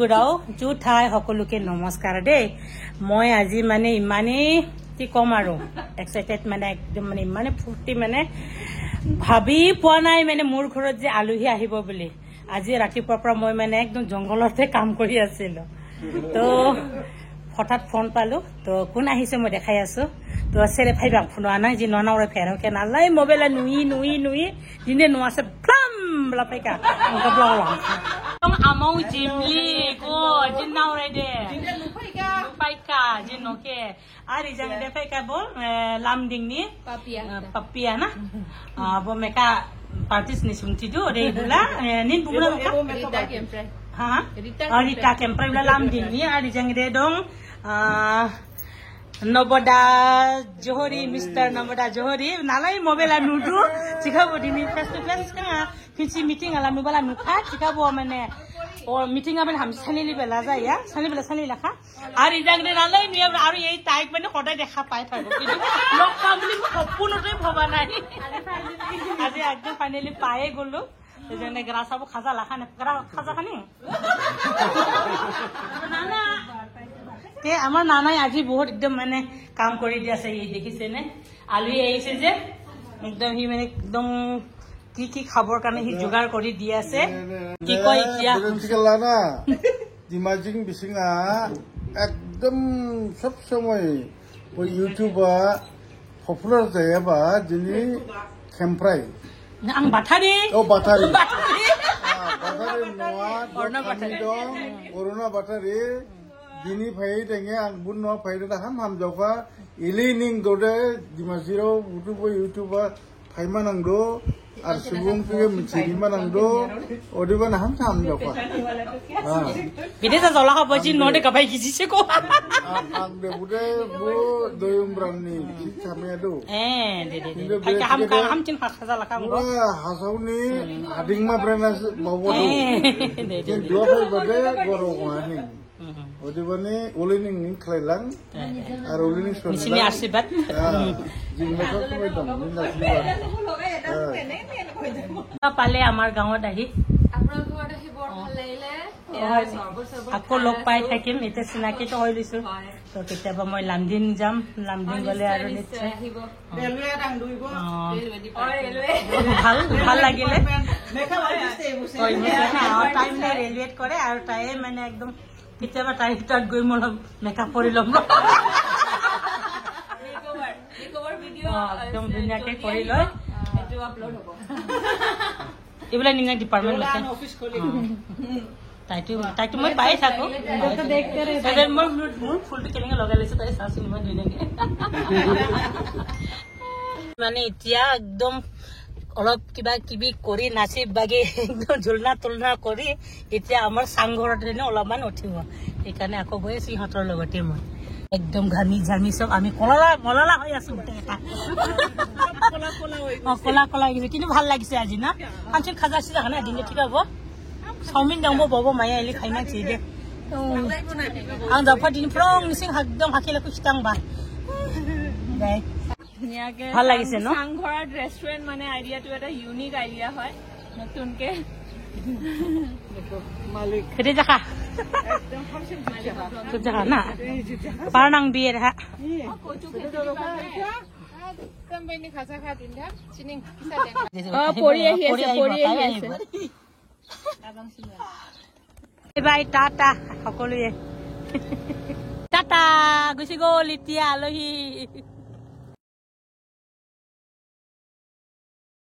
গুড়াও জুঠাই সকলোকে নমস্কাৰ দেই মই আজি মানে ইমানেই কি কম আৰু এক্সাইটেড মানে একদম মানে ইমানে ফুৰ্তি মানে ভাবি পোৱা নাই মানে মোৰ ঘৰত যে আলহী আহিব বুলি আজি ৰাতিপুৱাৰ পৰা মই মানে একদম জংগলতে কাম কৰি আছিলো তো হঠাৎ ফোন পালো তো কোন আহিছে মই দেখাই আছো তো সেরে ভাই বাক ফোন আনা যে ননা ওরে ফেরো কে না লাই মোবাইল নুই দিনে নো আছে প্লাম বলা পাইকা ওকা বলা tong amau jimli ko jinna ore de dinne paika jinno ke ari jang de paika bol lamding ni papia na bo meka parties ni sunti do re bula nin bula rita kemprai bula lamding ni ari jang de dong Noboda Johori, Mr. Noboda Johori, nalai mobile nudu, Chicago dini face to face ka, kinci meeting alam nubala nuka, Chicago mane, or meeting aben ham sanili bela ya, sanili laka. Ari jang de nalai ni ari ei type mane koda dekha pai thago. Lok family সম্পূর্ণতে ভবা নাই। আজি একদম finally পায়ে গলো। এজনে গ্রাসাবো খাজা লাখানে, খাজা খানি। নানা তে আমার নানাই আজি বহুত একদম মানে কাম কৰি দি আছে এই দেখিছে নে আলুই আহিছে যে একদম হি মানে একদম কি খাবৰ কাৰণে হি যোগাৰ কৰি দি আছে কি কয় এতিয়া চিকেলা না দিমাজিং বিসিঙা একদম সব সময় ওই ইউটিউবা পপুলার যায়বা যিনি খেমপ্রাই আং বাথারি ও বাথারি বাথারি নোয়া Aruna বাথারি Dini fai dengen anggun no fai dah ham jauha ilining dode di masiro YouTube fai manang do arsubung pige menciri manang do odiban ham jauha. Bide sa zola ka bajin no de kapai kisi se ko. Ang de bude bu doyum brani kami ado. De. Ham cin khasa la kam do. Hasau ni ading ma brana bawa do. Dua fai bade goro wani. Odibane olining ning khailang ar olining so sini asibat jinna ko koi dam ninda siba pale amar gaon ahi apnar ghor ahi bor bhal laile akko lok pai thakim ete sinaki to hoi lisu to ketaba moi lamdin jam lamdin gole aru niche railway rang duibo ভাল লাগিলে meka bajiste buse koi ni time le railway kore aru time mane ekdom কেতিয়াবা তাই তাত গৈ মই makeup কৰি লম recover video একদম ধুনীয়াকে কৰি লয় এটো আপলোড হ'ব এইবলা নিঙা ডিপার্টমেন্ট আছে অফিস খুলি তাইতো মই পাই থাকো তো দেখতে রে তাই মই মোৰ ফুলটো কেনেকে লগাই লৈছো তাই চাচি মই ধুনীয়াকে মানে এতিয়া একদম অলপ কিবা কিবি কৰি নাচি বাগি একদম ঝুলনা তুলনা কৰি এতিয়া আমাৰ সাংঘৰত এনে অলপমান উঠিব এইকাৰণে আকৌ গৈ সিহঁতৰ লগতে মই একদম ঘামি ঝামি সব আমি কলা হৈ আছো গোটেইটা কলা গৈছে কিন্তু ভাল লাগিছে আজি না আনচিন খাজাছি জানা দিনে ঠিক হ'ব চাওমিন দাম বব মায়া এলি খাই মাছি দে আং জাফা দিন ফ্ৰং নিসিং একদম হাকিলে কুস্তাং বা গাই ভাল লাগিছে ন সাংঘৰত ৰেষ্টুৰেন্ট মানে আইডিয়াটো এটা ইউনিক আইডিয়া হয় নতুনকে মালিক খেতে জাকা একদম ফাংশন তো জাকা না পারনাং বিয়ের হা কচু খেতে কোম্পানি খাসা খা দিনটা চিনিং কিসা দেন পৰি আহি আছে বাই টাটা সকলোৱে টাটা গুচি গ'ল এতিয়া আলহী